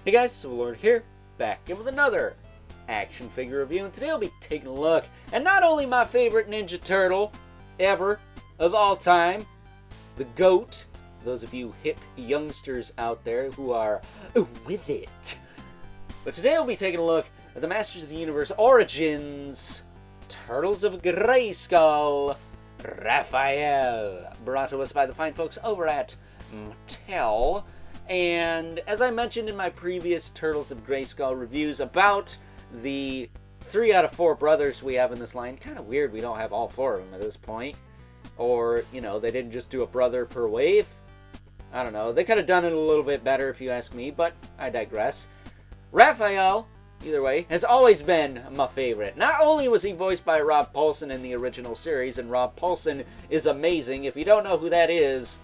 Hey guys, Civil Lord here, back in with another action figure review, and today I'll be taking a look at not only my favorite Ninja Turtle ever, of all time, the GOAT, those of you hip youngsters out there who are with it, but today I'll be taking a look at the Masters of the Universe Origins Turtles of Greyskull, Raphael, brought to us by the fine folks over at Mattel. And as I mentioned in my previous Turtles of Greyskull reviews about the 3 out of 4 brothers we have in this line, kind of weird we don't have all 4 of them at this point. Or, you know, they didn't just do a brother per wave. I don't know. They could have done it a little bit better if you ask me, but I digress. Raphael, either way, has always been my favorite. Not only was he voiced by Rob Paulsen in the original series, and Rob Paulsen is amazing. If you don't know who that is,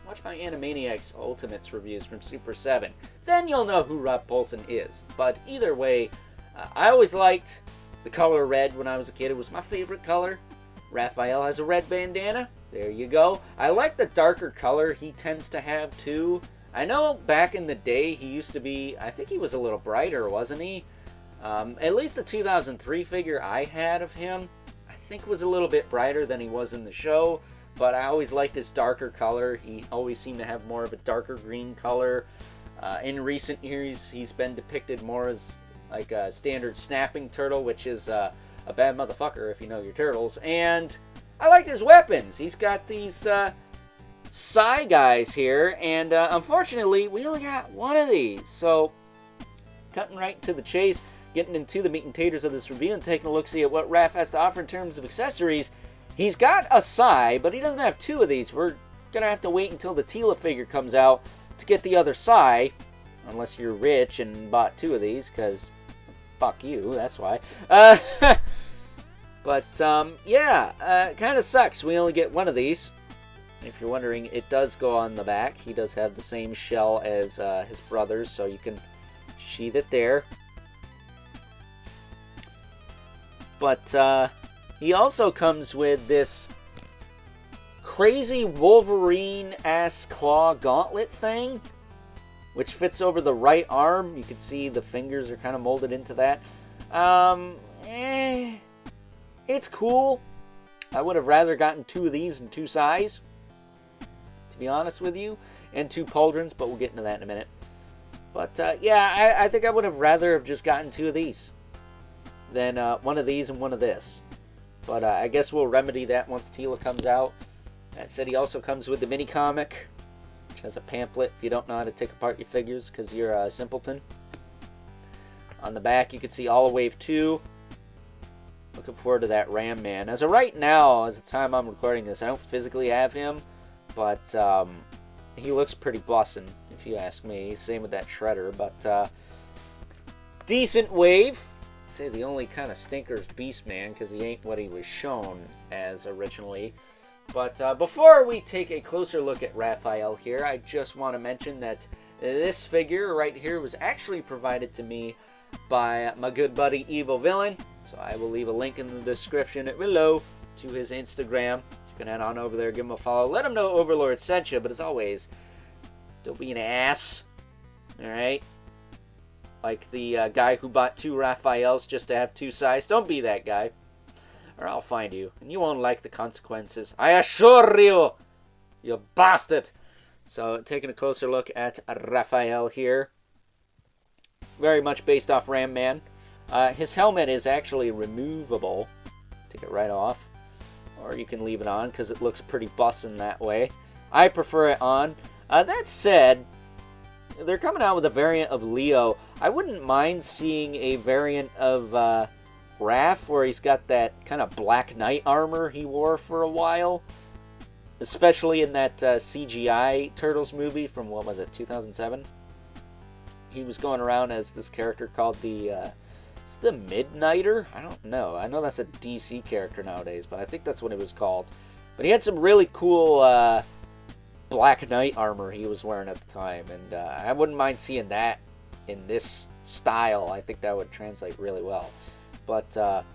watch my Animaniacs Ultimates reviews from Super 7. Then you'll know who Rob Paulsen is. But either way, I always liked the color red when I was a kid. It was my favorite color. Raphael has a red bandana. There you go. I like the darker color he tends to have too. I know back in the day he used to be, I think he was a little brighter, wasn't he? At least the 2003 figure I had of him, I think was a little bit brighter than he was in the show. But I always liked his darker color. He always seemed to have more of a darker green color. In recent years, he's been depicted more as like a standard snapping turtle, which is a bad motherfucker if you know your turtles. And I liked his weapons. He's got these Psy guys here, and unfortunately, we only got one of these. So, cutting right to the chase, getting into the meat and taters of this review, and taking a look-see at what Raph has to offer in terms of accessories. He's got a Psy, but he doesn't have 2 of these. We're going to have to wait until the Tila figure comes out to get the other Psy. Unless you're rich and bought 2 of these, because fuck you, that's why. But, yeah, kind of sucks. We only get one of these. If you're wondering, it does go on the back. He does have the same shell as his brothers, so you can sheath it there. But, he also comes with this crazy Wolverine-ass claw gauntlet thing, which fits over the right arm. You can see the fingers are kind of molded into that. It's cool. I would have rather gotten 2 of these and 2 Psys, to be honest with you, and 2 pauldrons, but we'll get into that in a minute. But, yeah, I think I would have rather have just gotten 2 of these than 1 of these and 1 of this. But I guess we'll remedy that once Tila comes out. That said, he also comes with the mini comic, which has a pamphlet if you don't know how to take apart your figures because you're a simpleton. On the back, you can see all of Wave 2. Looking forward to that Ram Man. As of right now, as the time I'm recording this, I don't physically have him, but he looks pretty bussin', if you ask me. Same with that Shredder, but decent Wave. Say the only kind of stinker is Beastman, because he ain't what he was shown as originally. But before we take a closer look at Raphael here, I just want to mention that this figure right here was actually provided to me by my good buddy Evil Villain. So I will leave a link in the description below to his Instagram. You can head on over there, give him a follow. Let him know Overlord sent you, but as always, don't be an ass. Alright? Like the guy who bought 2 Raphaels just to have 2 Psys. Don't be that guy, or I'll find you, and you won't like the consequences. I assure you, you bastard. So, taking a closer look at Raphael here. Very much based off Ram Man. His helmet is actually removable. Take it right off. Or you can leave it on, because it looks pretty bussin' that way. I prefer it on. That said, they're coming out with a variant of Leo. I wouldn't mind seeing a variant of Raph where he's got that kind of Black Knight armor he wore for a while. Especially in that CGI Turtles movie from, what was it, 2007? He was going around as this character called the Midnighter? I don't know. I know that's a DC character nowadays, but I think that's what it was called. But he had some really cool Black Knight armor he was wearing at the time, and I wouldn't mind seeing that in this style. I think that would translate really well. But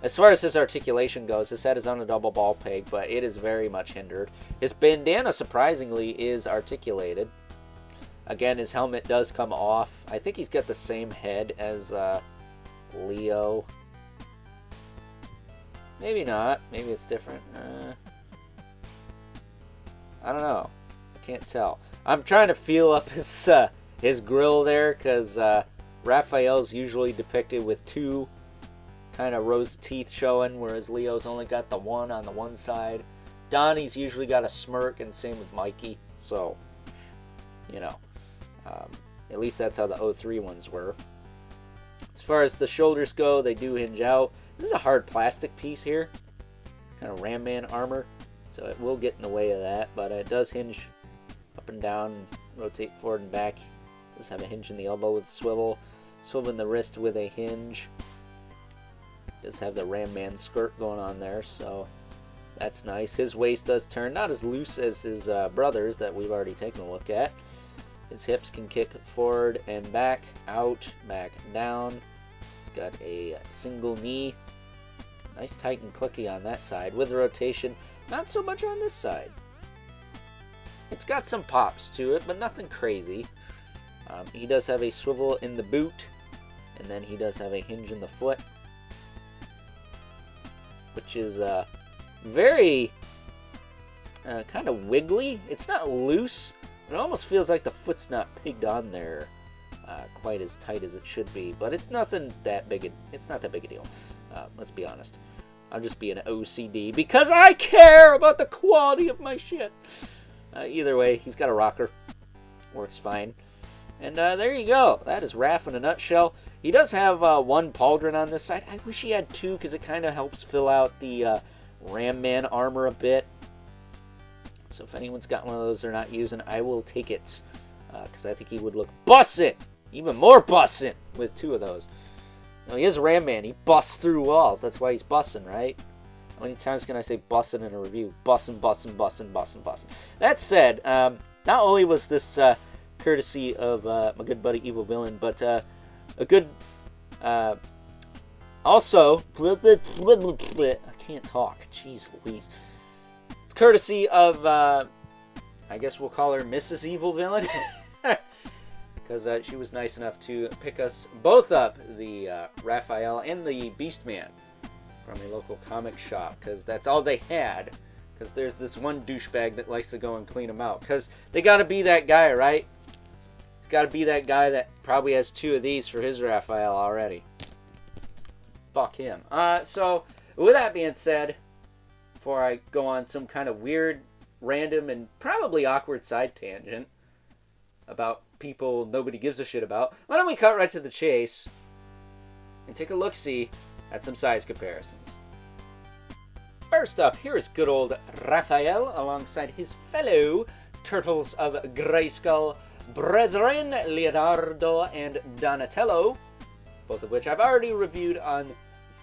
as far as his articulation goes, his head is on a double ball peg, but it is very much hindered. His bandana, surprisingly, is articulated. Again, his helmet does come off. I think he's got the same head as Leo. Maybe not. Maybe it's different. I don't know. I can't tell. I'm trying to feel up his grill there, because Raphael's usually depicted with two kind of rose teeth showing, whereas Leo's only got the one on the one side. Donnie's usually got a smirk, and same with Mikey. So, you know, at least that's how the 03 ones were. As far as the shoulders go, they do hinge out. This is a hard plastic piece here, kind of Ram Man armor, so it will get in the way of that, but it does hinge up and down, rotate forward and back. It does have a hinge in the elbow with a swivel in the wrist with a hinge. It does have the Ram Man skirt going on there, so that's nice. His waist does turn, not as loose as his brother's that we've already taken a look at. His hips can kick forward and back, out, back, down. He's got a single knee. Nice tight and clicky on that side. With rotation, not so much on this side. It's got some pops to it, but nothing crazy. He does have a swivel in the boot, and then he does have a hinge in the foot, which is very kind of wiggly. It's not loose. It almost feels like the foot's not pigged on there quite as tight as it should be, but it's nothing that big. It's not that big a deal. Let's be honest. I'm just being OCD because I care about the quality of my shit. Either way, he's got a rocker. Works fine. And there you go. That is Raph in a nutshell. He does have one pauldron on this side. I wish he had two, because it kind of helps fill out the Ram Man armor a bit. So if anyone's got one of those they're not using, I will take it. Because I think he would look bussin'. Even more bussin' with two of those. Now, he is a Ram Man. He busts through walls. That's why he's bussin', right? How many times can I say bussin' in a review? Bussin', bussin', bussin', bussin', bussin'. That said, not only was this courtesy of my good buddy Evil Villain, but a good... also... I can't talk. Jeez Louise. It's courtesy of... I guess we'll call her Mrs. Evil Villain. Because she was nice enough to pick us both up, the Raphael and the Beastman, from a local comic shop, because that's all they had. Because there's this one douchebag that likes to go and clean them out. Because they got to be that guy, right? Got to be that guy that probably has two of these for his Raphael already. Fuck him. So, with that being said, before I go on some kind of weird, random, and probably awkward side tangent about people nobody gives a shit about, why don't we cut right to the chase and take a look-see at some size comparisons. First up, here is good old Raphael alongside his fellow Turtles of Greyskull brethren Leonardo and Donatello, both of which I've already reviewed on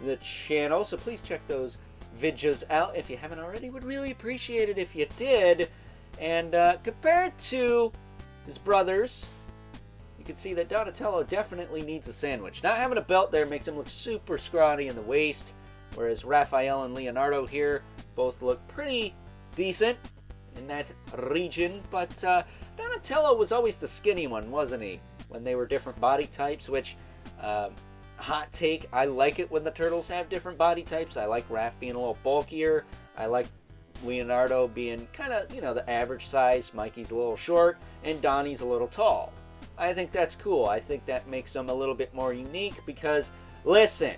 the channel, so please check those videos out if you haven't already. Would really appreciate it if you did. And compared to his brothers, you can see that Donatello definitely needs a sandwich. Not having a belt there makes him look super scrawny in the waist, whereas Raphael and Leonardo here both look pretty decent in that region. But Donatello was always the skinny one, wasn't he? When they were different body types, which, hot take, I like it when the Turtles have different body types. I like Raph being a little bulkier. I like Leonardo being kind of, you know, the average size. Mikey's a little short, and Donnie's a little tall. I think that's cool. I think that makes them a little bit more unique because, listen,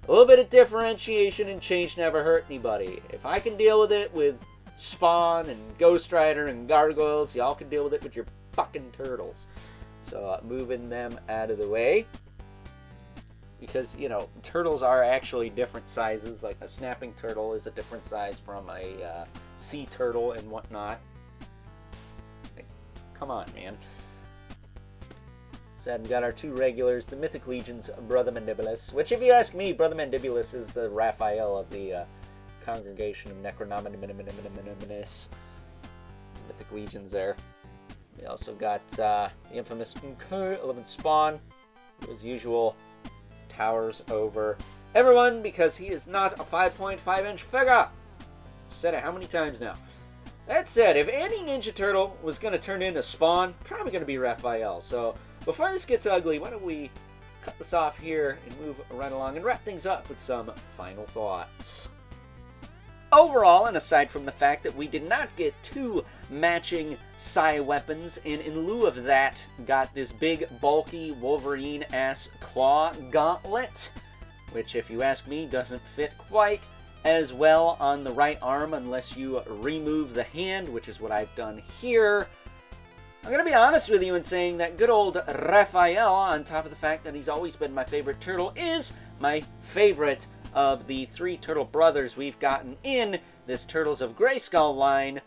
a little bit of differentiation and change never hurt anybody. If I can deal with it with Spawn and Ghost Rider and Gargoyles, y'all can deal with it with your fucking Turtles. So moving them out of the way. Because, you know, turtles are actually different sizes. Like a snapping turtle is a different size from a sea turtle and whatnot. Like, come on, man. Said we got our two regulars, the Mythic Legion's Brother Mandibulus. Which, if you ask me, Brother Mandibulus is the Raphael of the Congregation of Necronomicus. Mythic Legions there. We also got the infamous 11 Spawn, as usual. Towers over everyone because he is not a 5.5-inch figure. Said it how many times now? That said, if any Ninja Turtle was going to turn into Spawn, probably going to be Raphael. So before this gets ugly, why don't we cut this off here and move right along and wrap things up with some final thoughts. Overall, and aside from the fact that we did not get 2 matching psi weapons, and in lieu of that, got this big, bulky, Wolverine-ass claw gauntlet, which, if you ask me, doesn't fit quite as well on the right arm unless you remove the hand, which is what I've done here. I'm going to be honest with you in saying that good old Raphael, on top of the fact that he's always been my favorite turtle, is my favorite of the 3 turtle brothers we've gotten in this Turtles of Greyskull line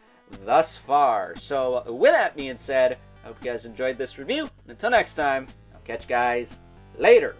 thus far. So with that being said, I hope you guys enjoyed this review. Until next time, I'll catch you guys later.